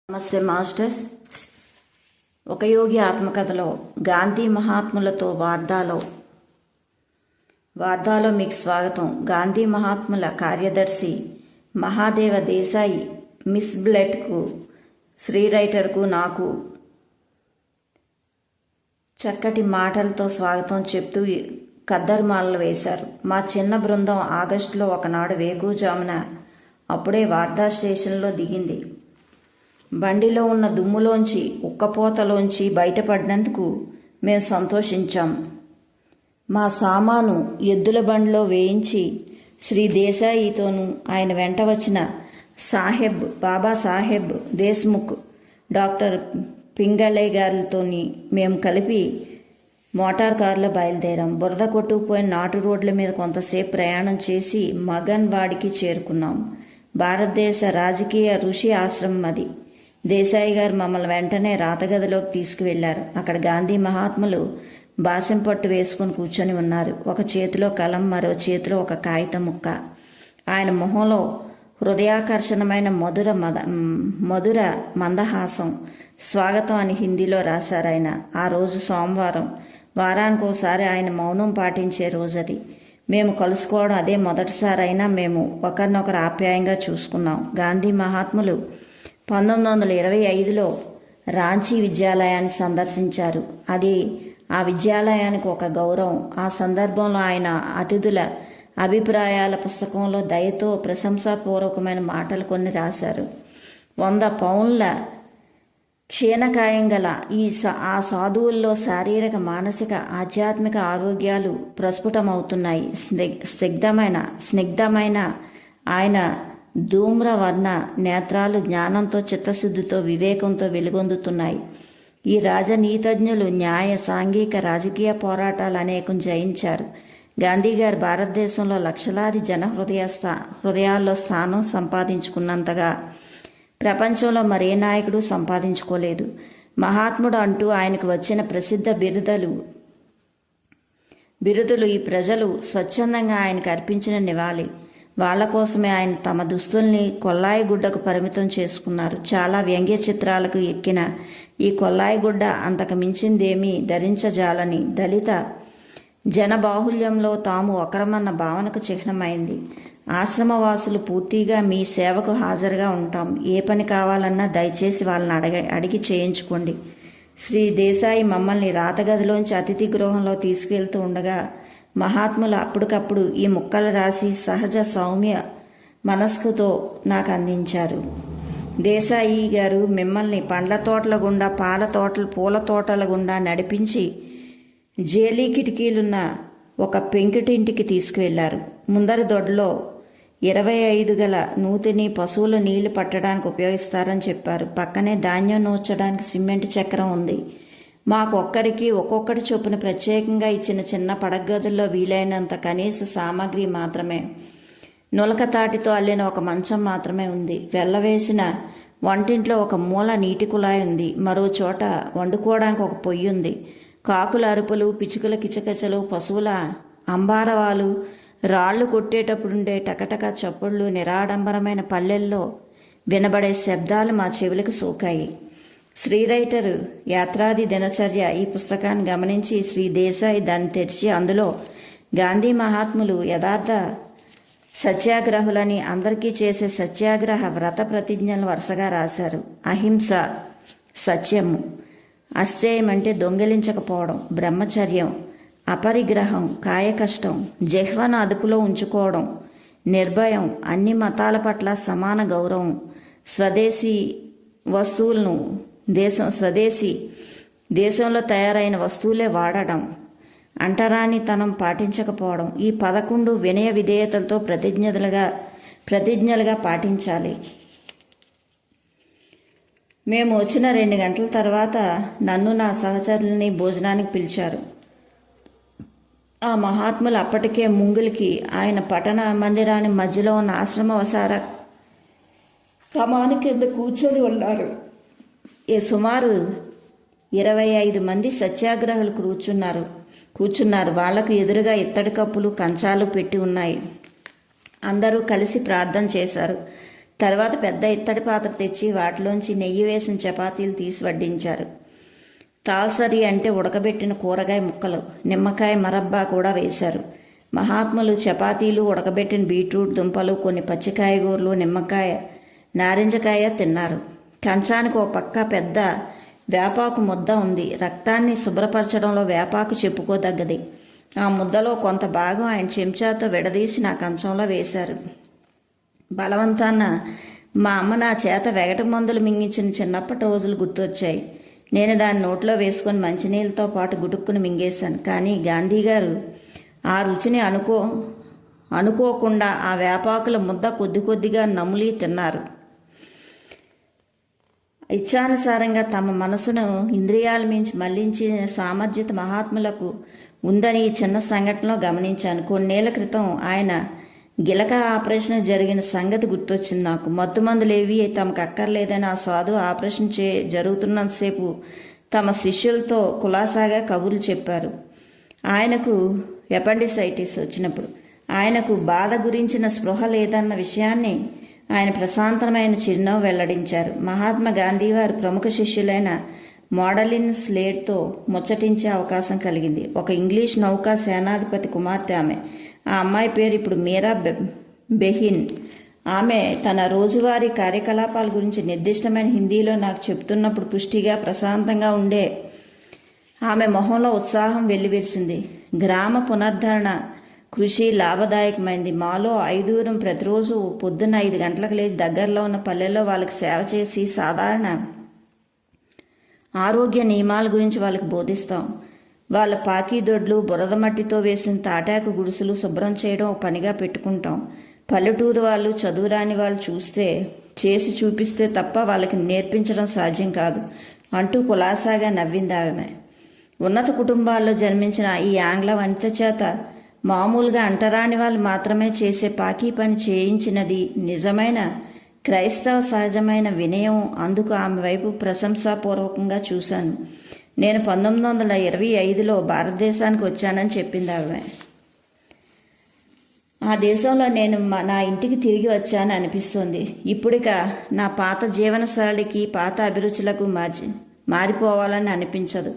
నమస్తే మాస్టర్స్. ఒక యోగి ఆత్మకథలో గాంధీ మహాత్ములతో వార్తాలో మీకు స్వాగతం. గాంధీ మహాత్ముల కార్యదర్శి మహాదేవ దేశాయి మిస్ బ్లెట్కు, శ్రీ రైటర్కు నాకు చక్కటి మాటలతో స్వాగతం చెప్తూ కద్దరుమాలలు వేశారు. మా చిన్న బృందం ఆగస్టులో ఒకనాడు వేకువజామున అప్పుడే వార్దా స్టేషన్లో దిగింది. బండిలో ఉన్న దుమ్ములోంచి, ఉక్కపోతలోంచి బయటపడినందుకు మేము సంతోషించాం. మా సామాను ఎద్దుల బండిలో వేయించి శ్రీ దేశాయితోనూ ఆయన వెంట వచ్చిన బాబాసాహెబ్ దేశ్ముఖ్, డాక్టర్ పింగళే గారితోని మేము కలిపి మోటార్ కారులో బయలుదేరాం. బురద కొట్టుకుపోయిన నాటు రోడ్ల మీద కొంతసేపు ప్రయాణం చేసి మగన్ వాడికి చేరుకున్నాం. భారతదేశ రాజకీయ ఋషి ఆశ్రమం అది. దేశాయి గారు మమ్మల్ని వెంటనే రాతగదిలోకి తీసుకువెళ్లారు. అక్కడ గాంధీ మహాత్ములు బాసిం పట్టు వేసుకుని కూర్చొని ఉన్నారు. ఒక చేతిలో కలం, మరో చేతిలో ఒక కాగితం ముక్క. ఆయన మొహంలో హృదయాకర్షణమైన మధుర మందహాసం. స్వాగతం అని హిందీలో రాశారు ఆయన. ఆ రోజు సోమవారం. వారానికోసారి ఆయన మౌనం పాటించే రోజు అది. మేము కలుసుకోవడం అదే మొదటిసారి అయినా మేము ఒకరినొకరు ఆప్యాయంగా చూసుకున్నాం. గాంధీ మహాత్ములు 1925లో రాంచీ విద్యాలయాన్ని సందర్శించారు. అది ఆ విద్యాలయానికి ఒక గౌరవం. ఆ సందర్భంలో ఆయన అతిథుల అభిప్రాయాల పుస్తకంలో దయతో ప్రశంసాపూర్వకమైన మాటలు కొన్ని రాశారు. 100 పౌండ్ల క్షీణకాయం గల ఆ సాధువుల్లో శారీరక, మానసిక, ఆధ్యాత్మిక ఆరోగ్యాలు ప్రస్ఫుటమవుతున్నాయి. స్నిగ్ధమైన ఆయన ధూమ్రవర్ణ నేత్రాలు జ్ఞానంతో, చిత్తశుద్ధితో, వివేకంతో వెలుగొందుతున్నాయి. ఈ రాజనీతజ్ఞులు న్యాయ, సాంఘిక, రాజకీయ పోరాటాలు అనేకం జయించారు. గాంధీగారు భారతదేశంలో లక్షలాది జన హృదయాల్లో స్థానం సంపాదించుకున్నంతగా ప్రపంచంలో మరే నాయకుడు సంపాదించుకోలేదు. మహాత్ముడు అంటూ ఆయనకు వచ్చిన ప్రసిద్ధ బిరుదులు ఈ ప్రజలు స్వచ్ఛందంగా ఆయనకు అర్పించిన నివాళి. వాళ్ళ కోసమే ఆయన తమ దుస్తుల్ని కొల్లాయి గుడ్డకు పరిమితం చేసుకున్నారు. చాలా వ్యంగ్య చిత్రాలకు ఎక్కిన ఈ కొల్లాయి గుడ్డ అంతకు మించిందేమీ ధరించజాలని దళిత జనబాహుల్యంలో తాము ఒకరమన్న భావనకు చిహ్నమైంది. ఆశ్రమవాసులు పూర్తిగా మీ సేవకు హాజరుగా ఉంటాం. ఏ పని కావాలన్నా దయచేసి వాళ్ళని అడిగి చేయించుకోండి. శ్రీ దేశాయి మమ్మల్ని రాతగదిలోంచి అతిథి గృహంలో తీసుకెళ్తూ ఉండగా మహాత్ములు అప్పటికప్పుడు ఈ ముక్కలు రాసి సహజ సౌమ్య మనస్కుతో నాకు అందించారు. దేశాయి గారు మిమ్మల్ని పండ్ల తోటల గుండా, పూల తోటల గుండా నడిపించి జేలీ కిటికీలున్న ఒక పెంకుటింటికి తీసుకువెళ్లారు. ముందరి దొడ్లో 25 గల నూతిని పశువులు నీళ్లు పట్టడానికి ఉపయోగిస్తారని చెప్పారు. పక్కనే ధాన్యం నూర్చడానికి సిమెంట్ చక్రం ఉంది. మాకు ఒక్కొక్కటి చొప్పున ప్రత్యేకంగా ఇచ్చిన చిన్న పడగదుల్లో వీలైనంత కనీస సామాగ్రి మాత్రమే. నులకతాటితో అల్లిన ఒక మంచం మాత్రమే ఉంది. వెళ్ళవేసిన వంటింట్లో ఒక మూల నీటి కుళాయి ఉంది. మరో చోట వండుకోవడానికి ఒక పొయ్యి ఉంది. కాకుల అరుపులు, పిచుకల కిచకచలు, పశువుల అంబారవాలు, రాళ్లు కొట్టేటప్పుడుండే టకటక చప్పుళ్ళు, నిరాడంబరమైన పల్లెల్లో వినబడే శబ్దాలు మా చెవులకు సోకాయి. శ్రీ రైటర్ యాత్రాది దినచర్య ఈ పుస్తకాన్ని గమనించి శ్రీ దేశాయి దాన్ని తెరిచి అందులో గాంధీ మహాత్ములు యథార్థ సత్యాగ్రహులని, అందరికీ చేసే సత్యాగ్రహ వ్రత ప్రతిజ్ఞలు వరుసగా రాశారు. అహింస, సత్యము, అస్థేయం అంటే దొంగిలించకపోవడం, బ్రహ్మచర్యం, అపరిగ్రహం, కాయకష్టం, జిహ్వను అదుపులో ఉంచుకోవడం, నిర్భయం, అన్ని మతాల పట్ల సమాన గౌరవం, స్వదేశీ దేశంలో తయారైన వస్తువులే వాడడం, అంటరానితనం పాటించకపోవడం. ఈ 11 వినయ విధేయతలతో ప్రతిజ్ఞలుగా పాటించాలి. మేము వచ్చిన 2 గంటల తర్వాత నన్ను, నా సహచరుల్ని భోజనానికి పిలిచారు. ఆ మహాత్ములు అప్పటికే ముంగులికి ఆయన పట్టణ మందిరాన్ని మధ్యలో ఉన్న ఆశ్రమ వసార కమాను కింద కూర్చొని ఉన్నారు. సుమారు 25 మంది సత్యాగ్రహులు కూర్చున్నారు. వాళ్లకు ఎదురుగా ఇత్తడి కప్పులు, కంచాలు పెట్టి ఉన్నాయి. అందరూ కలిసి ప్రార్థన చేశారు. తర్వాత పెద్ద ఇత్తడి పాత్ర తెచ్చి వాటిలోంచి నెయ్యి వేసిన చపాతీలు తీసి వడ్డించారు. తాల్సరి అంటే ఉడకబెట్టిన కూరగాయ ముక్కలు, నిమ్మకాయ మరబ్బా కూడా వేశారు. మహాత్ములు చపాతీలు, ఉడకబెట్టిన బీట్రూట్ దుంపలు, కొన్ని పచ్చికాయగూరలు, నిమ్మకాయ, నారింజకాయ తిన్నారు. కంచానికి ఓ పక్క పెద్ద వేపాకు ముద్ద ఉంది. రక్తాన్ని శుభ్రపరచడంలో వేపాకు చెప్పుకోదగ్గది. ఆ ముద్దలో కొంత భాగం ఆయన చెంచాతో విడదీసి నా కంచంలో వేశారు. బలవంతాన మా అమ్మ నా చేత వెగట మందులు మింగించిన చిన్నప్పటి రోజులు గుర్తొచ్చాయి. నేను దాన్ని నోట్లో వేసుకొని మంచినీళ్ళతో పాటు గుటుక్కుని మింగేశాను. కానీ గాంధీ గారు ఆ రుచిని అనుకోకుండా ఆ వేపాకుల ముద్ద కొద్ది కొద్దిగా నములి తిన్నారు. ఇచ్ఛానుసారంగా తమ మనసును ఇంద్రియాల మించి మళ్లించిన సామర్థ్యత మహాత్ములకు ఉందని ఈ చిన్న సంఘటనలో గమనించాను. కొన్నేళ్ల క్రితం ఆయన గిలక ఆపరేషన్ జరిగిన సంగతి గుర్తొచ్చింది నాకు. మత్తుమందులేవి తమకు అక్కర్లేదని ఆ సాధువు ఆపరేషన్ జరుగుతున్నంతసేపు తమ శిష్యులతో కులాసాగా కబుర్లు చెప్పారు. ఆయనకు ఎపెండిసైటిస్ వచ్చినప్పుడు ఆయనకు బాధ గురించిన స్పృహ లేదన్న విషయాన్ని ఆయన ప్రశాంతమైన చిరునవ్వు వెల్లడించారు. మహాత్మా గాంధీ వారి ప్రముఖ శిష్యులైన మోడలిన్ స్లేట్తో ముచ్చటించే అవకాశం కలిగింది. ఒక ఇంగ్లీష్ నౌకా సేనాధిపతి కుమార్తె ఆమె. ఆ అమ్మాయి పేరు ఇప్పుడు మీరా బెహిన్. ఆమె తన రోజువారీ కార్యకలాపాల గురించి నిర్దిష్టమైన హిందీలో నాకు చెప్తున్నప్పుడు పుష్టిగా ప్రశాంతంగా ఉండే ఆమె మొహంలో ఉత్సాహం వెల్లివిరిసింది. గ్రామ పునరుద్ధరణ కృషి లాభదాయకమైంది. మాలో 5 ప్రతిరోజు పొద్దున్న 5 గంటలకు లేచి దగ్గరలో ఉన్న పల్లెల్లో వాళ్ళకి సేవ చేసి సాధారణ ఆరోగ్య నియమాల గురించి వాళ్ళకి బోధిస్తాం. వాళ్ళ పాకీదొడ్లు, బురద మట్టితో వేసిన తాటాకు గుడిసెలు శుభ్రం చేయడం ఒక పనిగా పెట్టుకుంటాం. పల్లెటూరు వాళ్ళు, చదువురాని వాళ్ళు చేసి చూపిస్తే తప్ప వాళ్ళకి నేర్పించడం సాధ్యం కాదు అంటూ కులాసాగా నవ్వింది ఆమె. ఉన్నత కుటుంబాల్లో జన్మించిన ఈ ఆంగ్ల వనిత చేత మామూలుగా అంటరాని వాళ్ళు మాత్రమే చేసే పాకీ పని చేయించినది నిజమైన క్రైస్తవ సహజమైన వినయం. అందుకు ఆమె వైపు ప్రశంసాపూర్వకంగా చూశాను. నేను 1925లో భారతదేశానికి వచ్చానని చెప్పింది ఆమె. ఆ దేశంలో నేను నా ఇంటికి తిరిగి వచ్చాను అనిపిస్తుంది. ఇప్పుడిక నా పాత జీవన శైలికి, పాత అభిరుచులకు మారిపోవాలని అనిపించదు.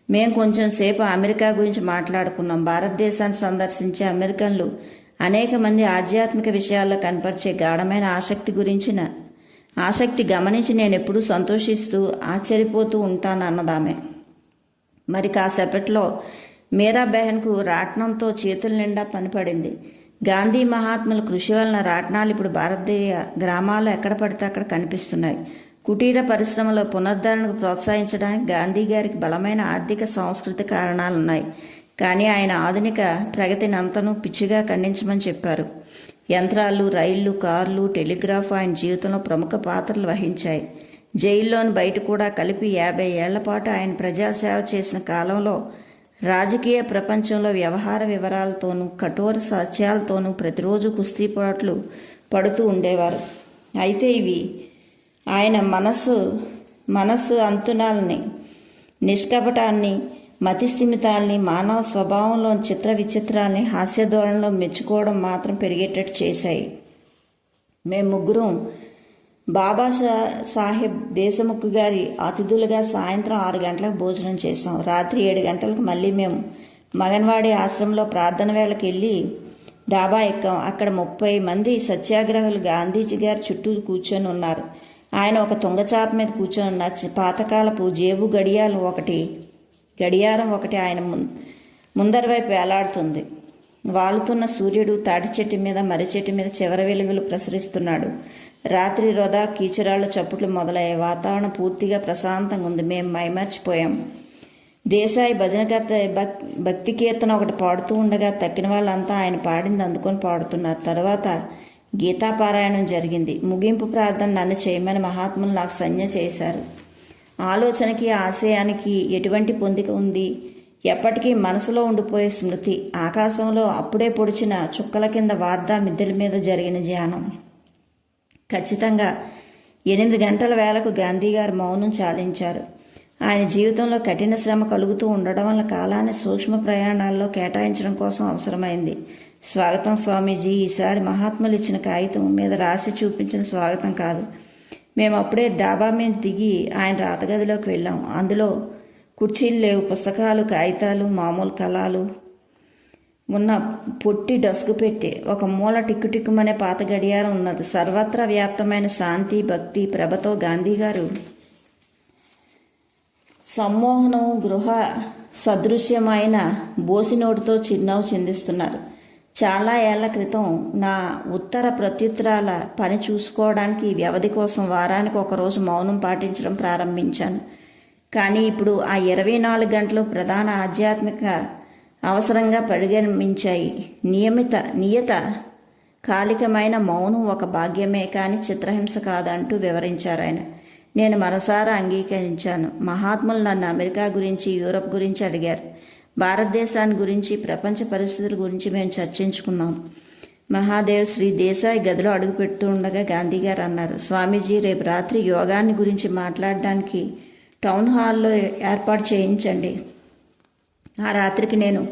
మేం కొంచెం సేపు అమెరికా గురించి మాట్లాడుకున్నాం. భారతదేశాన్ని సందర్శించే అమెరికన్లు అనేక మంది ఆధ్యాత్మిక విషయాల్లో కనపరిచే గాఢమైన ఆసక్తి గమనించి నేను ఎప్పుడూ సంతోషిస్తూ ఆశ్చర్యపోతూ ఉంటాను అన్నదామె. మరి కాసేపట్లో మీరా బెహన్కు రాట్నంతో చేతుల నిండా పనిపడింది. గాంధీ మహాత్ముల కృషి వలన రాట్నాలు ఇప్పుడు భారతీయ గ్రామాల్లో ఎక్కడ పడితే అక్కడ కనిపిస్తున్నాయి. కుటీర పరిశ్రమల పునరుద్ధరణకు ప్రోత్సహించడానికి గాంధీ గారికి బలమైన ఆర్థిక సాంస్కృతిక కారణాలున్నాయి. కానీ ఆయన ఆధునిక ప్రగతిని అంతనూ పిచ్చిగా ఖండించమని చెప్పారు. యంత్రాలు, రైళ్లు, కార్లు, టెలిగ్రాఫ్ ఆయన జీవితంలో ప్రముఖ పాత్రలు వహించాయి. జైల్లోని బయట కూడా కలిపి 50 ఏళ్ల పాటు ఆయన ప్రజాసేవ చేసిన కాలంలో రాజకీయ ప్రపంచంలో వ్యవహార వివరాలతోనూ కఠోర సత్యాలతోనూ ప్రతిరోజు కుస్తీపాట్లు పడుతూ ఉండేవారు. అయితే ఇవి ఆయన మనస్సు అంతునాల్ని, నిష్కపటాన్ని, మతిస్థిమితాల్ని, మానవ స్వభావంలోని చిత్ర విచిత్రాల్ని హాస్యధోరణిలో మెచ్చుకోవడం మాత్రం పెరిగేటట్టు చేశాయి. మేము ముగ్గురం బాబా సాహెబ్ దేశముఖ్ గారి అతిథులుగా సాయంత్రం 6 గంటలకు భోజనం చేసాం. రాత్రి 7 గంటలకు మళ్ళీ మేము మగన్వాడి ఆశ్రమంలో ప్రార్థన వేళకి వెళ్ళి డాబా ఎక్కాం. అక్కడ 30 మంది సత్యాగ్రహులు గాంధీజీ గారి చుట్టూ కూర్చొని ఉన్నారు. ఆయన ఒక తుంగచాప మీద కూర్చొని ఉన్నారు. పాతకాలపు జేబు గడియారం ఒకటి ఆయన ముందరి వైపు వేలాడుతుంది. వాలుతున్న సూర్యుడు తాటి చెట్టు మీద, మర్రి చెట్టు మీద చివరి వెలుగులు ప్రసరిస్తున్నాడు. రాత్రి రొద, కీచురాళ్ల చప్పుట్లు మొదలయ్యాయి. వాతావరణం పూర్తిగా ప్రశాంతంగా ఉంది. మేము మైమర్చిపోయాం. దేశాయి భజనకర్త భక్తి కీర్తన ఒకటి పాడుతూ ఉండగా తక్కిన వాళ్ళంతా ఆయన పాడింది అందుకొని పాడుతున్నారు. తర్వాత గీతాపారాయణం జరిగింది. ముగింపు ప్రార్థన నన్ను చేయమని మహాత్ములు నాకు సంజ్ఞ చేశారు. ఆలోచనకి, ఆశయానికి ఎటువంటి పొందిక ఉంది? ఎప్పటికీ మనసులో ఉండిపోయే స్మృతి. ఆకాశంలో అప్పుడే పొడిచిన చుక్కల కింద వార్దా మిద్దెల మీద జరిగిన ధ్యానం. ఖచ్చితంగా 8 గంటల వేళకు గాంధీ గారు మౌనం చాలించారు. ఆయన జీవితంలో కఠిన శ్రమ కలుగుతూ ఉండడం వల్ల కాలాన్ని సూక్ష్మ ప్రయాణాల్లో కేటాయించడం కోసం అవసరమైంది. స్వాగతం స్వామీజీ. ఈసారి మహాత్ములు ఇచ్చిన కాగితం మీద రాసి చూపించిన స్వాగతం కాదు. మేము అప్పుడే డాబా మీద దిగి ఆయన రాతగదిలోకి వెళ్ళాం. అందులో కుర్చీలు లేవు, పుస్తకాలు, కాగితాలు, మామూలు కళాలు ఉన్న పొట్టి డస్కు పెట్టి ఒక మూల టిక్కుటిక్కుమనే పాత గడియారం ఉన్నది. సర్వత్రా వ్యాప్తమైన శాంతి, భక్తి ప్రభతో గాంధీ గారు సమ్మోహనం గృహ సదృశ్యమైన బోసినోటితో చిరునవ్వు చిందిస్తున్నారు. చాలా ఏళ్ల క్రితం నా ఉత్తర ప్రత్యుత్తరాల పని చూసుకోవడానికి వ్యవధి కోసం వారానికి ఒకరోజు మౌనం పాటించడం ప్రారంభించాను. కానీ ఇప్పుడు ఆ 24 గంటలు ప్రధాన ఆధ్యాత్మిక అవసరంగా పరిగణించాయి. నియత కాలికమైన మౌనం ఒక భాగ్యమే కానీ చిత్రహింస కాదంటూ వివరించారు ఆయన. నేను మనసారా అంగీకరించాను. మహాత్ములు నన్ను అమెరికా గురించి, యూరప్ గురించి అడిగారు. భారతదేశాన్ని గురించి, ప్రపంచ పరిస్థితుల గురించి మేము చర్చించుకున్నాం. మహాదేవ్ శ్రీ దేశాయ్ గదిలో అడుగు పెడుతూ ఉండగా గాంధీ గారు అన్నారు, స్వామీజీ, రేపు రాత్రి యోగాన్ని గురించి మాట్లాడడానికి టౌన్ హాల్లో ఏర్పాటు చేయించండి. ఆ రాత్రికి నేను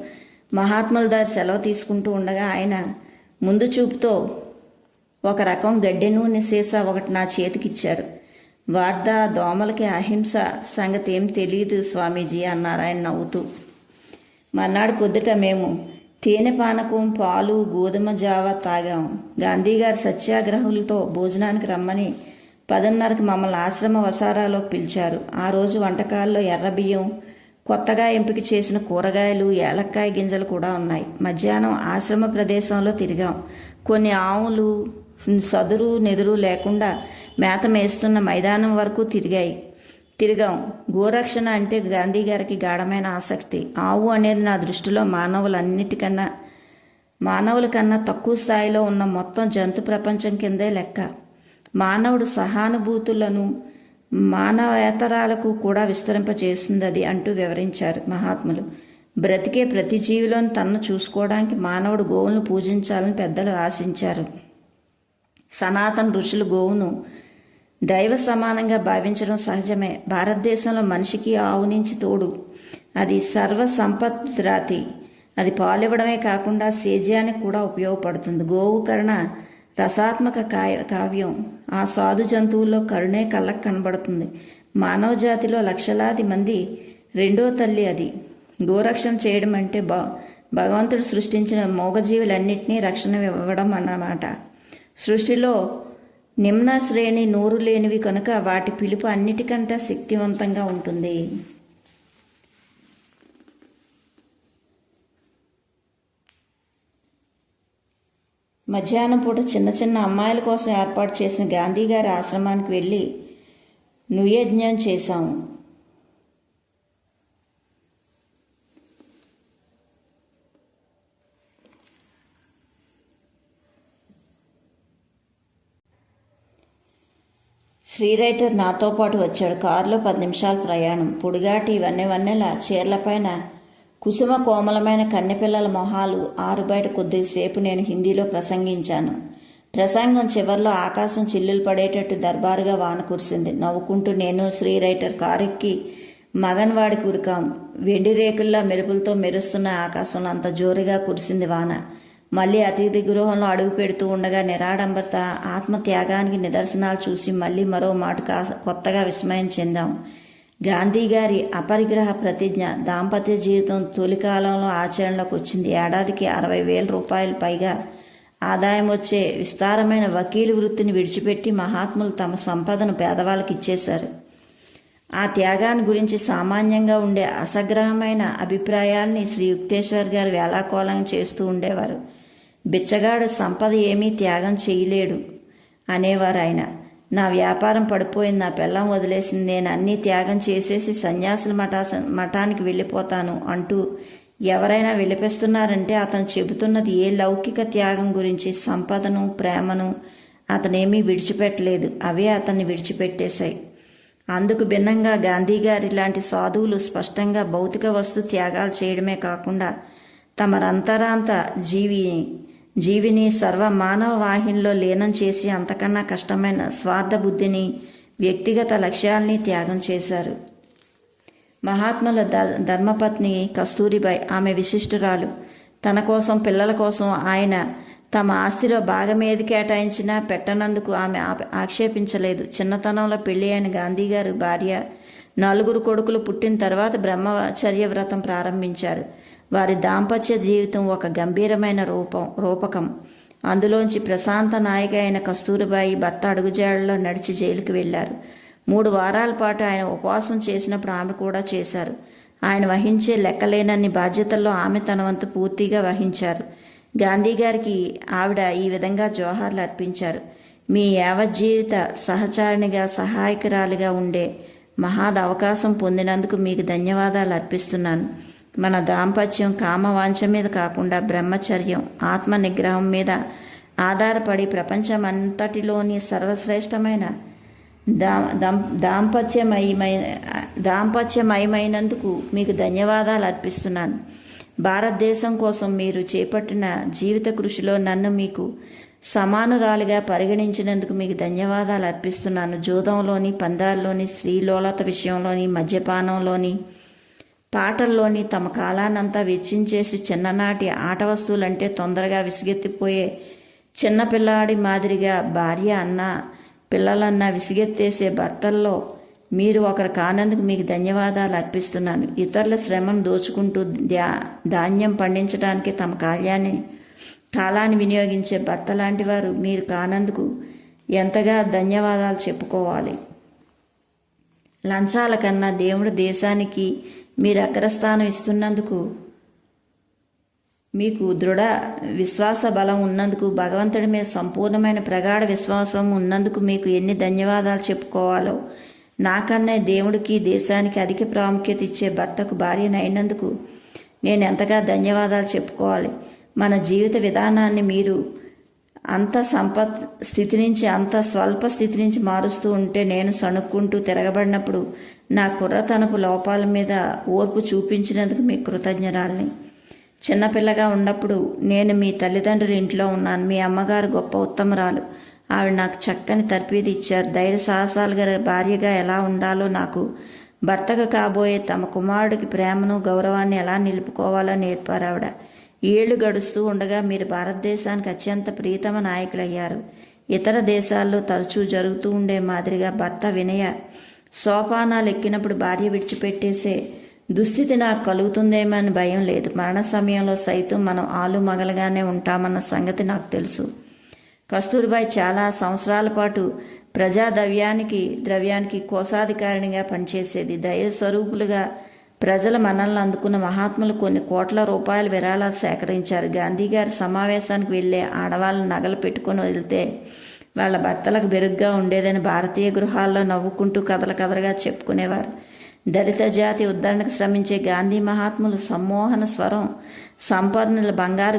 మహాత్ముల దారి సెలవు తీసుకుంటూ ఉండగా ఆయన ముందు చూపుతో ఒక రకం గడ్డె నూనె సీసా ఒకటి నా చేతికిచ్చారు. వార్దా దోమలకి అహింస సంగతి ఏం తెలియదు స్వామీజీ అన్నారు ఆయన నవ్వుతూ. మర్నాడు పొద్దుట మేము తేనె పానకం, పాలు, గోధుమ జావా తాగాం. గాంధీగారు సత్యాగ్రహులతో భోజనానికి రమ్మని 10:30కి మమ్మల్ని ఆశ్రమ వసారాలోకి పిలిచారు. ఆ రోజు వంటకాల్లో ఎర్రబియ్యం, కొత్తగా ఎంపిక చేసిన కూరగాయలు, ఏలక్కాయ గింజలు కూడా ఉన్నాయి. మధ్యాహ్నం ఆశ్రమ ప్రదేశంలో తిరిగాం. కొన్ని ఆవులు సదురు నెదురు లేకుండా మేత మేస్తున్న మైదానం వరకు తిరిగాం. గోరక్షణ అంటే గాంధీ గారికి గాఢమైన ఆసక్తి. ఆవు అనేది నా దృష్టిలో మానవుల కన్నా తక్కువ స్థాయిలో ఉన్న మొత్తం జంతు ప్రపంచం కిందే లెక్క. మానవుడు సహానుభూతులను మానవేతరాలకు కూడా విస్తరింపచేస్తుంది అది అంటూ వివరించారు మహాత్ములు. బ్రతికే ప్రతి జీవిలోని తనను చూసుకోవడానికి మానవుడు గోవులను పూజించాలని పెద్దలు ఆశించారు. సనాతన ఋషులు గోవును దైవ సమానంగా భావించడం సహజమే. భారతదేశంలో మనిషికి ఆవు నుంచి తోడు అది సర్వ సంపద్రాతి. అది పాలివ్వడమే కాకుండా సేద్యానికి కూడా ఉపయోగపడుతుంది. గోవు కరుణ రసాత్మక కావ్యం. ఆ సాధు జంతువుల్లో కరుణే కళ్ళకు కనబడుతుంది. మానవ జాతిలో లక్షలాది మంది రెండో తల్లి అది. గోరక్షణ చేయడం అంటే భగవంతుడు సృష్టించిన మూగజీవులన్నింటినీ రక్షణ ఇవ్వడం అన్నమాట. సృష్టిలో నిమ్న శ్రేణి నోరు లేనివి కనుక వాటి పిలుపు అన్నిటికంటే శక్తివంతంగా ఉంటుంది. మధ్యాహ్నం పూట చిన్న చిన్న అమ్మాయిల కోసం ఏర్పాటు చేసిన గాంధీ గారి ఆశ్రమానికి వెళ్ళి నృయజ్ఞం చేశాము. శ్రీ రైటర్ నాతో పాటు వచ్చాడు. కారులో 10 నిమిషాల ప్రయాణం. పొడిగాటి వన్నెల చీరలపైన కుసుమ కోమలమైన కన్నెపిల్లల మొహాలు ఆరుబయట కొద్దిసేపు నేను హిందీలో ప్రసంగించాను. ప్రసంగం చివర్లో ఆకాశం చిల్లులు పడేటట్టు దర్బారుగా వాన కురిసింది. నవ్వుకుంటూ నేను శ్రీ రైటర్ కారెక్కి మగన్వాడికి ఉరికాం. వెండి రేకుల్లా మెరుపులతో మెరుస్తున్న ఆకాశంలో అంత జోరుగా కురిసింది వాన. మళ్ళీ అతిథి గృహంలో అడుగు పెడుతూ ఉండగా నిరాడంబరత, ఆత్మత్యాగానికి నిదర్శనాలు చూసి మళ్ళీ మరో మాట కొత్తగా విస్మయం చెందాం. గాంధీ గారి అపరిగ్రహ ప్రతిజ్ఞ. దాంపత్య జీవితం తొలికాలంలో ఆచరణలోకి వచ్చింది. ఏడాదికి 60,000 రూపాయలు పైగా ఆదాయం వచ్చే విస్తారమైన వకీలు వృత్తిని విడిచిపెట్టి మహాత్ములు తమ సంపదను పేదవాళ్ళకి ఇచ్చేశారు. ఆ త్యాగాన్ని గురించి సామాన్యంగా ఉండే అసగ్రహమైన అభిప్రాయాల్ని శ్రీ యుక్తేశ్వర్ గారు వేళాకోళం చేస్తూ ఉండేవారు. బిచ్చగాడు సంపద ఏమీ త్యాగం చేయలేడు అనేవారు ఆయన. నా వ్యాపారం పడిపోయింది, నా పెళ్ళం వదిలేసింది, నేను అన్నీ త్యాగం చేసేసి సన్యాసుల మఠానికి వెళ్ళిపోతాను అంటూ ఎవరైనా విలిపిస్తున్నారంటే అతను చెబుతున్నది ఏ లౌకిక త్యాగం గురించి. సంపదను, ప్రేమను అతనేమీ విడిచిపెట్టలేదు, అవే అతన్ని విడిచిపెట్టేశాయి. అందుకు భిన్నంగా గాంధీ గారి లాంటి సాధువులు స్పష్టంగా భౌతిక వస్తు త్యాగాలు చేయడమే కాకుండా తమ అంతరాంత జీవిని సర్వ మానవ వాహినిలో లీనం చేసి అంతకన్నా కష్టమైన స్వార్థ బుద్ధిని, వ్యక్తిగత లక్ష్యాల్ని త్యాగం చేశారు. మహాత్ముల ధర్మపత్ని కస్తూరిబాయి, ఆమె విశిష్టురాలు. తన కోసం, పిల్లల కోసం ఆయన తమ ఆస్తిలో భాగమేది కేటాయించినా పెట్టనందుకు ఆమె ఆక్షేపించలేదు. చిన్నతనంలో పెళ్లి అయిన గాంధీ గారు భార్య 4 కొడుకులు పుట్టిన తర్వాత బ్రహ్మచర్య వ్రతం ప్రారంభించారు. వారి దాంపత్య జీవితం ఒక గంభీరమైన రూపకం. అందులోంచి ప్రశాంత నాయిక అయిన కస్తూరిబాయి భర్త అడుగుజాడల్లో నడిచి జైలుకి వెళ్లారు. 3 వారాల పాటు ఆయన ఉపవాసం చేసినప్పుడు ఆమె కూడా చేశారు. ఆయన వహించే లెక్కలేనన్ని బాధ్యతల్లో ఆమె తన వంతు పూర్తిగా వహించారు. గాంధీ గారికి ఆవిడ ఈ విధంగా జోహార్లు అర్పించారు. మీ యావజ్జీవిత సహచారిణిగా, సహాయకురాలిగా ఉండే అవకాశం పొందినందుకు మీకు ధన్యవాదాలు అర్పిస్తున్నాను. మన దాంపత్యం కామవాంఛ మీద కాకుండా బ్రహ్మచర్యం, ఆత్మ నిగ్రహం మీద ఆధారపడి ప్రపంచమంతటిలోని సర్వశ్రేష్టమైన దాంపత్యమయమైనందుకు మీకు ధన్యవాదాలు అర్పిస్తున్నాను. భారతదేశం కోసం మీరు చేపట్టిన జీవిత కృషిలో నన్ను మీకు సమానురాలిగా పరిగణించినందుకు మీకు ధన్యవాదాలు అర్పిస్తున్నాను. జూదంలోని, పందాల్లోని, స్త్రీలోలత విషయంలోని, మద్యపానంలోని, పాటల్లోని తమ కాలాన్నంతా వెచ్చించేసి చిన్ననాటి ఆట వస్తువులంటే తొందరగా విసిగెత్తిపోయే చిన్నపిల్లాడి మాదిరిగా భార్య అన్నా పిల్లలన్నా విసిగెత్తేసే భర్తల్లో మీరు ఒకరు కానందుకు మీకు ధన్యవాదాలు అర్పిస్తున్నాను. ఇతరుల శ్రమను దోచుకుంటూ ధాన్యం పండించడానికి తమ కాలాన్ని వినియోగించే భర్త లాంటి వారు మీరు కానందుకు ఎంతగా ధన్యవాదాలు చెప్పుకోవాలి. లంచాల కన్నా దేవుడు దేశానికి మీరు అగ్రస్థానం ఇస్తున్నందుకు, మీకు దృఢ విశ్వాస బలం ఉన్నందుకు, భగవంతుడి మీద సంపూర్ణమైన ప్రగాఢ విశ్వాసం ఉన్నందుకు మీకు ఎన్ని ధన్యవాదాలు చెప్పుకోవాలో, నాకన్నా దేవుడికి, దేశానికి అధిక ప్రాముఖ్యత ఇచ్చే భర్తకు భార్యనైనందుకు నేను ఎంతగా ధన్యవాదాలు చెప్పుకోవాలి. మన జీవిత విధానాన్ని మీరు అంత సంపత్ స్థితి నుంచి అంత స్వల్ప స్థితి నుంచి మారుస్తూ ఉంటే నేను సణుక్కుంటూ తిరగబడినప్పుడు నా కుర్రతనపు లోపాల మీద ఓర్పు చూపించినందుకు మీకు కృతజ్ఞరాల్ని. చిన్నపిల్లగా ఉన్నప్పుడు నేను మీ తల్లిదండ్రుల ఇంట్లో ఉన్నాను. మీ అమ్మగారు గొప్ప ఉత్తమరాలు. ఆవిడ నాకు చక్కని తర్ఫీదు ఇచ్చారు. ధైర్య సాహసాలు గల భార్యగా ఎలా ఉండాలో, నాకు భర్తగా కాబోయే తమ కుమారుడికి ప్రేమను, గౌరవాన్ని ఎలా నిలుపుకోవాలో నేర్పారు ఆవిడ. ఏళ్లు గడుస్తూ ఉండగా మీరు భారతదేశానికి అత్యంత ప్రియతమ నాయకులయ్యారు. ఇతర దేశాల్లో తరచూ జరుగుతూ ఉండే మాదిరిగా భర్త వినయ సోపానాలు ఎక్కినప్పుడు భార్య విడిచిపెట్టేసే దుస్థితి నాకు కలుగుతుందేమని భయం లేదు. మరణ సమయంలో సైతం మనం ఆలుమగలుగానే ఉంటామన్న సంగతి నాకు తెలుసు. కస్తూరిబాయి చాలా సంవత్సరాల పాటు ప్రజా ద్రవ్యానికి కోశాధికారిణిగా పనిచేసేది. దైవ స్వరూపులుగా ప్రజల మన్ననలు అందుకున్న మహాత్ములు కొన్ని కోట్ల రూపాయల విరాళాలు సేకరించారు. గాంధీ గారి సమావేశానికి వెళ్ళే ఆడవాళ్ళని నగలు పెట్టుకొని వదిలితే వాళ్ళ భర్తలకు బెరుగ్గా ఉండేదని భారతీయ గృహాల్లో నవ్వుకుంటూ కథలుగా చెప్పుకునేవారు. దళిత జాతి ఉద్ధరణకు శ్రమించే గాంధీ మహాత్ములు సమ్మోహన స్వరం సంపన్నుల బంగారు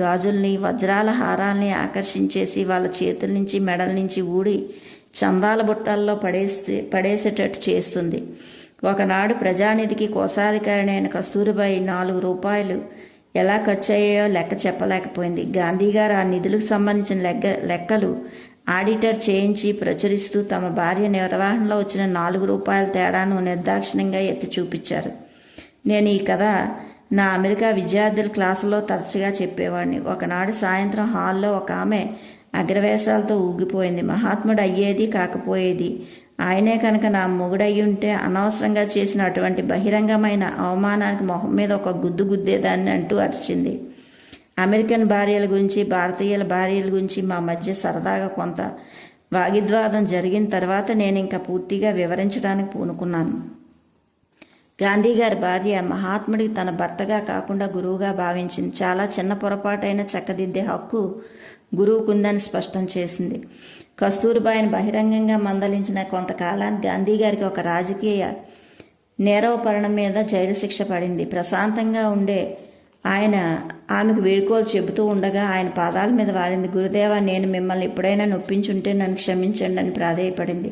గాజుల్ని, వజ్రాల హారాల్ని ఆకర్షించేసి వాళ్ళ చేతుల నుంచి, మెడల నుంచి ఊడి చందాల బుట్టల్లో పడేసేటట్టు చేస్తుంది. ఒకనాడు ప్రజానిధికి కోశాధికారిణి అయిన కస్తూరిబాయి 4 రూపాయలు ఎలా ఖర్చు అయ్యాయో లెక్క చెప్పలేకపోయింది. గాంధీ గారు ఆ నిధులకు సంబంధించిన లెక్కలు ఆడిటర్ చేయించి ప్రచురిస్తూ తమ భార్య నిర్వహణలో వచ్చిన 4 రూపాయల తేడాను నిర్దాక్షిణ్యంగా ఎత్తి చూపించారు. నేను ఈ కథ నా అమెరికా విద్యార్థుల క్లాసులో తరచుగా చెప్పేవాడిని. ఒకనాడు సాయంత్రం హాల్లో ఒక ఆమె అగ్రవేశాలతో ఊగిపోయింది. మహాత్ముడు అయ్యేది కాకపోయేది ఆయనే కనుక నా మొగుడయ్యి ఉంటే అనవసరంగా చేసిన అటువంటి బహిరంగమైన అవమానానికి మొహం మీద ఒక గుద్దు గుద్దేదాన్ని అంటూ అరిచింది. అమెరికన్ భార్యల గురించి, భారతీయుల భార్యల గురించి మా మధ్య సరదాగా కొంత వాగ్వివాదం జరిగిన తర్వాత నేను ఇంకా పూర్తిగా వివరించడానికి పూనుకున్నాను. గాంధీ గారి భార్య మహాత్ముడికి తన భర్తగా కాకుండా గురువుగా భావించింది. చాలా చిన్న పొరపాటైన చక్కదిద్దే హక్కు గురువుకుందని స్పష్టం చేసింది. కస్తూరిబాయిని బహిరంగంగా మందలించిన కొంతకాలానికి గాంధీ గారికి ఒక రాజకీయ నేరవపరణం మీద జైలు శిక్ష పడింది. ప్రశాంతంగా ఉండే ఆయన ఆమెకు వీడ్కోలు చెబుతూ ఉండగా ఆయన పాదాల మీద వాలింది. గురుదేవా, నేను మిమ్మల్ని ఎప్పుడైనా నొప్పించుంటే నన్ను క్షమించండి అని ప్రాధేయపడింది.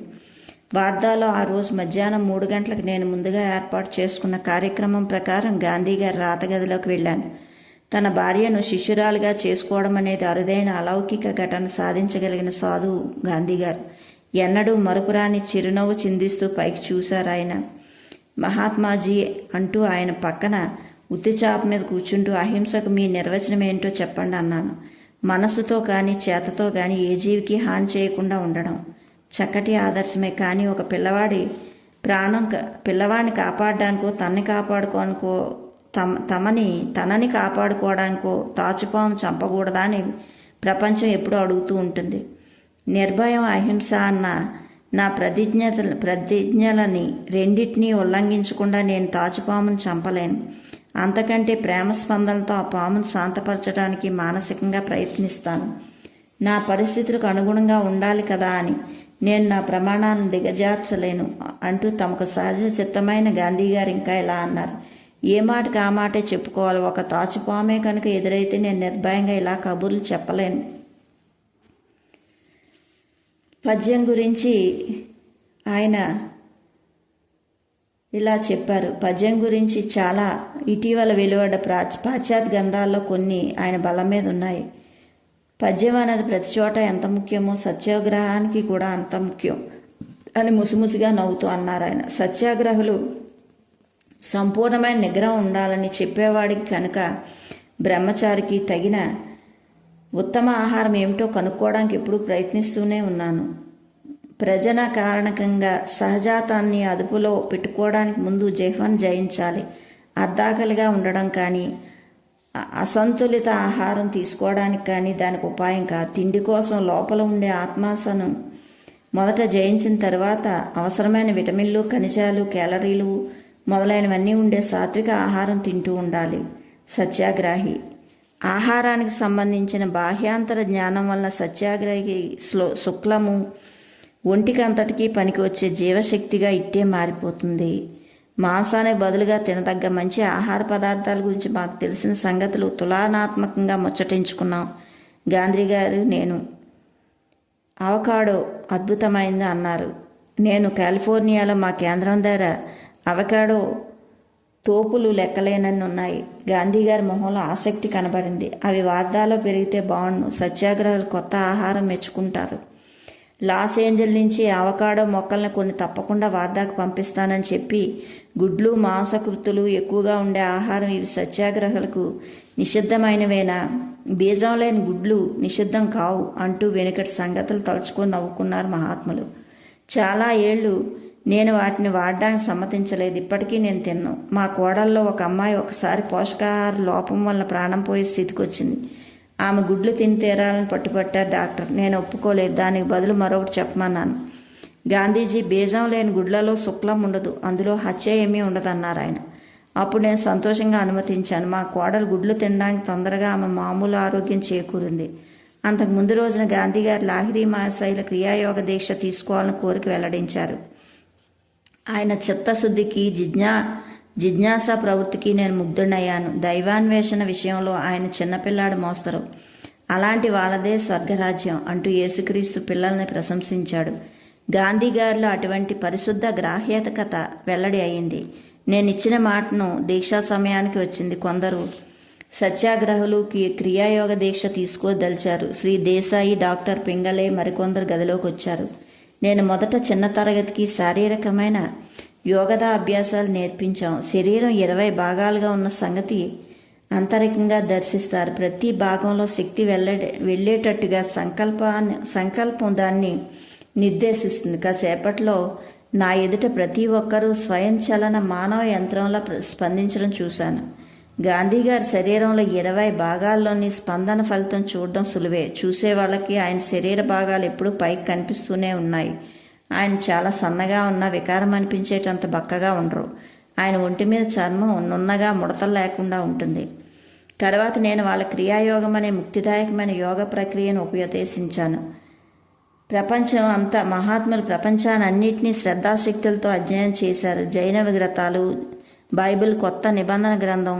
వార్దాలో ఆ రోజు మధ్యాహ్నం 3 గంటలకు నేను ముందుగా ఏర్పాటు చేసుకున్న కార్యక్రమం ప్రకారం గాంధీ గారి రాతగదిలోకి వెళ్ళాను. తన భార్యను శిష్యురాలుగా చేసుకోవడం అనేది అరుదైన అలౌకిక ఘటన సాధించగలిగిన సాధువు గాంధీగారు. ఎన్నడూ మరపురాని చిరునవ్వు చిందిస్తూ పైకి చూశారు ఆయన. మహాత్మాజీ అంటూ ఆయన పక్కన ఉత్తి చాప మీద కూర్చుంటూ అహింసకు మీ నిర్వచనం ఏంటో చెప్పండి అన్నాను. మనసుతో కానీ చేతతో కానీ ఏ జీవికి హాని చేయకుండా ఉండడం చక్కటి ఆదర్శమే. కానీ ఒక పిల్లవాడిని కాపాడడానికో తనని కాపాడుకోవడానికో తాచుపాము చంపకూడదా అని ప్రపంచం ఎప్పుడూ అడుగుతూ ఉంటుంది. నిర్భయం అహింస అన్న నా ప్రతిజ్ఞలని రెండింటినీ ఉల్లంఘించకుండా నేను తాచుపామును చంపలేను. అంతకంటే ప్రేమ స్పందనతో ఆ పామును శాంతపరచడానికి మానసికంగా ప్రయత్నిస్తాను. నా పరిస్థితులకు అనుగుణంగా ఉండాలి కదా అని నేను నా ప్రమాణాలను దిగజార్చలేను అంటూ తమకు సహజ చిత్తమైన గాంధీ గారు ఇంకా ఇలా అన్నారు. ఏ మాటకి ఆ మాటే చెప్పుకోవాలి. ఒక తాచుపామే కనుక ఎదురైతే నేను నిర్భయంగా ఇలా కబుర్లు చెప్పలేను. పద్యం గురించి ఆయన ఇలా చెప్పారు. పద్యం గురించి చాలా ఇటీవల వెలువడ్డ పాశ్చాత్య గ్రంథాల్లో కొన్ని ఆయన బలం మీద ఉన్నాయి. పద్యం అనేది ప్రతి చోట ఎంత ముఖ్యమో సత్యాగ్రహానికి కూడా అంత ముఖ్యం అని ముసిముసిగా నవ్వుతూ అన్నారు ఆయన. సత్యాగ్రహులు సంపూర్ణమైన నిగ్రహం ఉండాలని చెప్పేవాడికి కనుక బ్రహ్మచారికి తగిన ఉత్తమ ఆహారం ఏమిటో కనుక్కోవడానికి ఎప్పుడూ ప్రయత్నిస్తూనే ఉన్నాను. ప్రజన కారణకంగా సహజాతాన్ని అదుపులో పెట్టుకోవడానికి ముందు జిహ్వను జయించాలి. అర్ధాకలిగా ఉండడం కానీ అసంతులిత ఆహారం తీసుకోవడానికి కానీ దానికి ఉపాయం కాదు. తిండి కోసం లోపల ఉండే ఆత్మాసను మొదట జయించిన తర్వాత అవసరమైన విటమిన్లు, ఖనిజాలు, క్యాలరీలు మొదలైనవన్నీ ఉండే సాత్విక ఆహారం తింటూ ఉండాలి. సత్యాగ్రహి ఆహారానికి సంబంధించిన బాహ్యాంతర జ్ఞానం వల్ల సత్యాగ్రహి శుక్లము ఒంటికి అంతటికీ పనికి వచ్చే జీవశక్తిగా ఇట్టే మారిపోతుంది. మాంసానికి బదులుగా తినదగ్గ మంచి ఆహార పదార్థాల గురించి మాకు తెలిసిన సంగతులు తులనాత్మకంగా ముచ్చటించుకున్నాం గాంధీ గారు. నేను అవకాడో అద్భుతమైంది అన్నారు. నేను కాలిఫోర్నియాలో మా కేంద్రం దగ్గర అవకాడో తోపులు లెక్కలేనన్ని ఉన్నాయి. గాంధీ గారి మొహంలో ఆసక్తి కనబడింది. అవి వార్దాలో పెరిగితే బాగుండు. సత్యాగ్రహాలు కొత్త ఆహారం మెచ్చుకుంటారు. లాస్ ఏంజల్ నుంచి అవకాడో మొక్కల్ని కొన్ని తప్పకుండా వార్దాకు పంపిస్తానని చెప్పి గుడ్లు, మాంసకృతులు ఎక్కువగా ఉండే ఆహారం ఇవి సత్యాగ్రహాలకు నిషిద్ధమైనవేనా? బీజం లేని గుడ్లు నిషిద్ధం కావు అంటూ వెనుకటి సంగతులు తలుచుకొని నవ్వుకున్నారు మహాత్ములు. చాలా ఏళ్ళు నేను వాటిని వాడడానికి సమ్మతించలేదు. ఇప్పటికీ నేను తిన్నాను. మా కోడల్లో ఒక అమ్మాయి ఒకసారి పోషకాహార లోపం వల్ల ప్రాణం పోయే స్థితికి వచ్చింది. ఆమె గుడ్లు తిని తీరాలని పట్టుబట్టారు డాక్టర్. నేను ఒప్పుకోలేదు. దానికి బదులు మరొకటి చెప్పమన్నాను. గాంధీజీ బీజం లేని గుడ్లలో శుక్లం ఉండదు, అందులో హత్య ఏమీ ఉండదన్నారు ఆయన. అప్పుడు నేను సంతోషంగా అనుమతించాను. మా కోడలు గుడ్లు తినడానికి తొందరగా ఆమె మామూలు ఆరోగ్యం చేకూరింది. అంతకు ముందు రోజున గాంధీ గారు లాహిరి మహాశైల క్రియాయోగ దీక్ష తీసుకోవాలని కోరిక వెల్లడించారు. ఆయన చిత్తశుద్ధికి జిజ్ఞాస ప్రవృత్తికి నేను ముగ్ధుడయ్యాను. దైవాన్వేషణ విషయంలో ఆయన చిన్నపిల్లాడు మోస్తరు. అలాంటి వాళ్ళదే స్వర్గరాజ్యం అంటూ యేసుక్రీస్తు పిల్లల్ని ప్రశంసించాడు. గాంధీ గారిలో అటువంటి పరిశుద్ధ గ్రాహ్యతకత వెల్లడి అయింది. నేను ఇచ్చిన మాటను దీక్షా సమయానికి వచ్చింది. కొందరు సత్యాగ్రహులు క్రియాయోగ దీక్ష తీసుకోదలిచారు. శ్రీ దేశాయి, డాక్టర్ పింగళే మరికొందరు గదిలోకి వచ్చారు. నేను మొదట చిన్న తరగతికి శారీరకమైన యోగదా అభ్యాసాలు నేర్పించాం. శరీరం 20 భాగాలుగా ఉన్న సంగతి అంతరికంగా దర్శిస్తారు. ప్రతి భాగంలో శక్తి వెళ్ళేటట్టుగా సంకల్పం దాన్ని నిర్దేశిస్తుంది. కాసేపట్లో నా ఎదుట ప్రతి ఒక్కరూ స్వయంచలన మానవ యంత్రంలా స్పందించడం చూశాను. గాంధీ గారి శరీరంలో 20 భాగాల్లోని స్పందన ఫలితం చూడడం సులువే. చూసే వాళ్ళకి ఆయన శరీర భాగాలు ఎప్పుడూ పైకి కనిపిస్తూనే ఉన్నాయి. ఆయన చాలా సన్నగా ఉన్న వికారం అనిపించేటంత బక్కగా ఉండరు. ఆయన ఒంటి మీద చర్మం నున్నగా ముడతలు లేకుండా ఉంటుంది. తర్వాత నేను వాళ్ళ క్రియాయోగం అనే ముక్తిదాయకమైన యోగ ప్రక్రియను ఉపదేశించాను. ప్రపంచం అంతా మహాత్ములు ప్రపంచాన్ని అన్నింటినీ శ్రద్ధాశక్తులతో అధ్యయనం చేశారు. జైన విగ్రహాలు, బైబిల్, కొత్త నిబంధన గ్రంథం,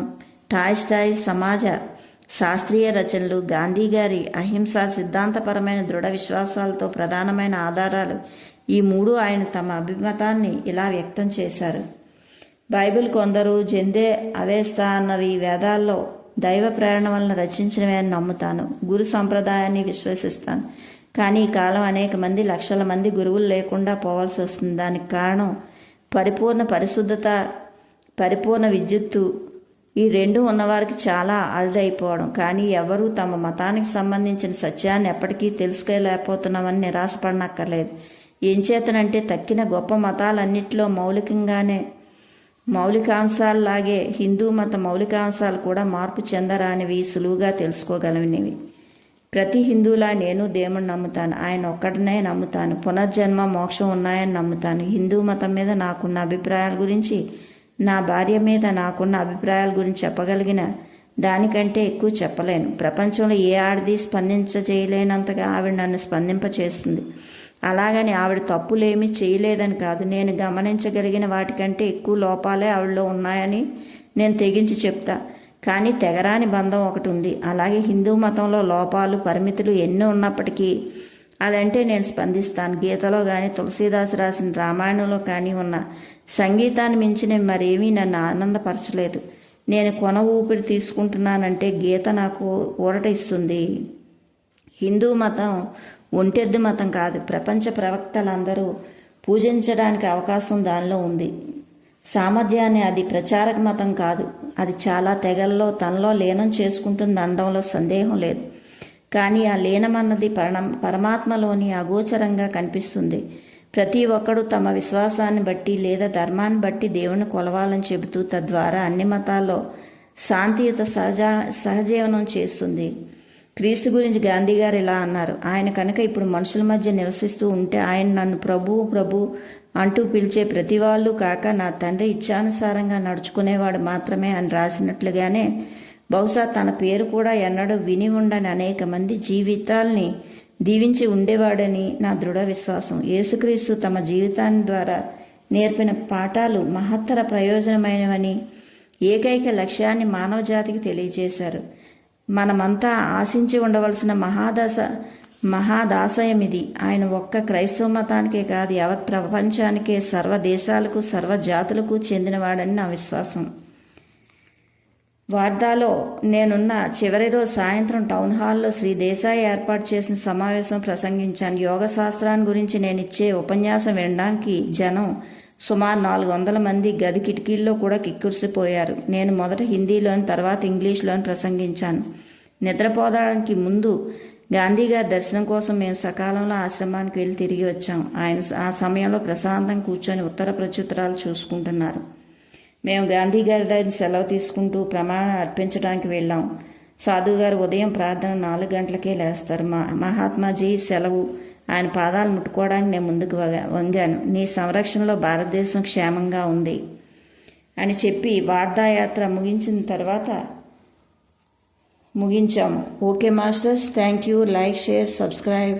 టాయ్ సమాజ శాస్త్రీయ రచనలు, గాంధీ గారి అహింసా సిద్ధాంతపరమైన దృఢ విశ్వాసాలతో ప్రధానమైన ఆధారాలు, ఈ మూడు ఆయన తమ అభిమతాన్ని ఇలా వ్యక్తం చేశారు. బైబిల్ కొందరు జందే అవేస్తా అన్నవి వేదాల్లో దైవ ప్రేరణ వలన రచించినవే అని నమ్ముతాను. గురు సంప్రదాయాన్ని విశ్వసిస్తాను. కానీ ఈ కాలం అనేక మంది, లక్షల మంది గురువులు లేకుండా పోవాల్సి వస్తుంది. దానికి కారణం పరిపూర్ణ పరిశుద్ధత, పరిపూర్ణ ఈ రెండు ఉన్నవారికి చాలా అరుదైపోవడం. కానీ ఎవరూ తమ మతానికి సంబంధించిన సత్యాన్ని ఎప్పటికీ తెలుసుకోలేకపోతున్నామని నిరాశపడనక్కర్లేదు. ఏం చేతనంటే తక్కిన గొప్ప మతాలన్నింటిలో మౌలికాంశాలలాగే హిందూ మత మౌలికాంశాలు కూడా మార్పు చెందరానివి, సులువుగా తెలుసుకోగలిగినవి. ప్రతి హిందువులా నేను దేవుణ్ణి నమ్ముతాను. ఆయన ఒక్కడనే నమ్ముతాను. పునర్జన్మ, మోక్షం ఉన్నాయని నమ్ముతాను. హిందూ మతం మీద నాకున్న అభిప్రాయాల గురించి, నా భార్య మీద నాకున్న అభిప్రాయాల గురించి చెప్పగలిగిన దానికంటే ఎక్కువ చెప్పలేను. ప్రపంచంలో ఏ ఆడది చేయలేనంతగా ఆవిడ నన్ను స్పందింపచేస్తుంది. అలాగని ఆవిడ తప్పులేమీ చేయలేదని కాదు. నేను గమనించగలిగిన వాటికంటే ఎక్కువ లోపాలే ఆవిడలో ఉన్నాయని నేను తెగించి చెప్తా. కానీ తెగరాని బంధం ఒకటి ఉంది. అలాగే హిందూ మతంలో లోపాలు, పరిమితులు ఎన్నో ఉన్నప్పటికీ అదంటే నేను స్పందిస్తాను. గీతలో కానీ, తులసీదాసు రాసిన రామాయణంలో కానీ ఉన్న సంగీతాన్ని మించిన మరేమీ నన్ను ఆనందపరచలేదు. నేను కొన ఊపిరి తీసుకుంటున్నానంటే గీత నాకు ఊరట ఇస్తుంది. హిందూ మతం ఒంటెద్దు మతం కాదు. ప్రపంచ ప్రవక్తలందరూ పూజించడానికి అవకాశం దానిలో ఉంది. సామర్థ్యాన్ని అది ప్రచారక మతం కాదు. అది చాలా తెగల్లో తనలో లీనం చేసుకుంటుంది అనడంలో సందేహం లేదు. కానీ ఆ లీనమన్నది పరమాత్మలోని అగోచరంగా కనిపిస్తుంది. ప్రతి ఒక్కరూ తమ విశ్వాసాన్ని బట్టి లేదా ధర్మాన్ని బట్టి దేవుణ్ణి కొలవాలని చెబుతూ తద్వారా అన్ని మతాల్లో శాంతియుత సహజీవనం చేస్తుంది. క్రీస్తు గురించి గాంధీ గారు ఇలా అన్నారు: ఆయన కనుక ఇప్పుడు మనుషుల మధ్య నివసిస్తూ ఉంటే ఆయన నన్ను ప్రభు అంటూ పిలిచే ప్రతి వాళ్ళు కాక నా తండ్రి ఇచ్ఛానుసారంగా నడుచుకునేవాడు మాత్రమే అని రాసినట్లుగానే బహుశా తన పేరు కూడా ఎన్నడూ విని ఉండని అనేక మంది జీవితాల్ని దీవించి ఉండేవాడని నా దృఢ విశ్వాసం. యేసుక్రీస్తు తమ జీవితాన్ని ద్వారా నేర్పిన పాఠాలు మహత్తర ప్రయోజనమైనవని, ఏకైక లక్ష్యాన్ని మానవ జాతికి తెలియజేశారు. మనమంతా ఆశించి ఉండవలసిన మహాదాశయం ఇది. ఆయన ఒక్క క్రైస్తవ మతానికే కాదు, యావత్ ప్రపంచానికే, సర్వ దేశాలకు, సర్వ జాతులకు చెందినవాడని నా విశ్వాసం. వార్దాలో నేనున్న చివరి రోజు సాయంత్రం టౌన్ హాల్లో శ్రీ దేశాయి ఏర్పాటు చేసిన సమావేశం ప్రసంగించాను. యోగ శాస్త్రాన్ని గురించి నేను ఇచ్చే ఉపన్యాసం వినడానికి జనం సుమారు 400 మంది గది కిటికీల్లో కూడా కిక్కుర్సిపోయారు. నేను మొదట హిందీలోని, తర్వాత ఇంగ్లీష్లోని ప్రసంగించాను. నిద్రపోవడానికి ముందు గాంధీ గారి దర్శనం కోసం మేము సకాలంలో ఆశ్రమానికి వెళ్ళి తిరిగి వచ్చాం. ఆయన ఆ సమయంలో ప్రశాంతంగా కూర్చొని ఉత్తర ప్రత్యుత్తరాలు చూసుకుంటున్నారు. మేము గాంధీ గారి దగ్గర సెలవు తీసుకుంటూ ప్రమాణం అర్పించడానికి వెళ్ళాం. సాధువు గారు ఉదయం ప్రార్థన 4 గంటలకే లేస్తారు. మహాత్మాజీ సెలవు. ఆయన పాదాలు ముట్టుకోవడానికి నేను ముందుకు వంగాను. నీ సంరక్షణలో భారతదేశం క్షేమంగా ఉంది అని చెప్పి వార్తాయాత్ర ముగించాము. Okay masters, thank you. Like, share, subscribe.